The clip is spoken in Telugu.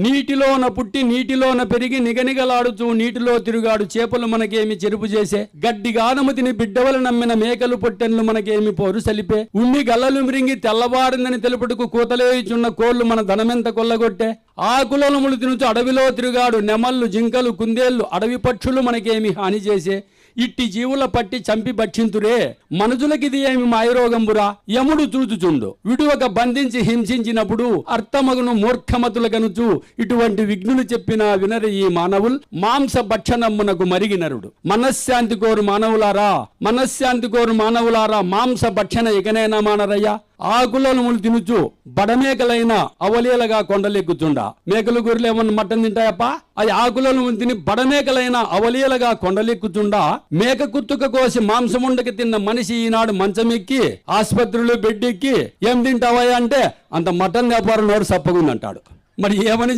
నీటిలోన పుట్టి నీటిలోన పెరిగి నిగనిగలాడుతూ నీటిలో తిరుగాడు చేపలు మనకేమి చెరుపు చేసే, గడ్డి గానము తిని బిడ్డవలు నమ్మిన మేకలు పొట్టెన్లు మనకేమి పోరు సలిపే, ఉమ్మి గల్లలు మిరింగి తెల్లవారిందని తెలుపుటకు కూతలేయుచున్న కోళ్లు మన ధనమెంత కొల్లగొట్టే, ఆకులములు తినుచు అడవిలో తిరుగాడు నెమళ్ళు జింకలు కుందేళ్లు అడవి పక్షులు మనకేమి హాని చేసే, ఇట్టి జీవుల పట్టి చంపి భక్షింతురే మనుజులకిది ఏమి మాయరోగంబురా, యముడు చూచుచుండు విడువక బంధించి హింసించినప్పుడు అర్థమగును మూర్ఖమతుల కనుచు, ఇటువంటి విఘ్నులు చెప్పినా వినరు ఈ మానవుల్, మాంస భక్షణమ్మునకు మరిగినరుడు. మనశ్శాంతి కోరు మానవులారా, మనశ్శాంతి కోరు మానవులారా, మాంస భక్షణ ఇకనైనా మానరయ్యా. ఆకులములు తినుచు బడమేకలైన అవలీలగా కొండలెక్కుచుండా. మేకలు గొర్రెలు ఏమన్నా మట్టం తింటాయప్ప? అది ఆకులను తిని బడమేకలైన అవలీలగా కొండలెక్కుచుండా. మేక కుత్తుక కోసి మాంసముండకి తిన్న మనిషి ఈనాడు మంచమెక్కి ఆసుపత్రులు బెడ్ ఎక్కి ఏం తింటావా అంటే అంత మటన్ వ్యాపారం నోరు సప్పగుందంటాడు. మరి ఏమని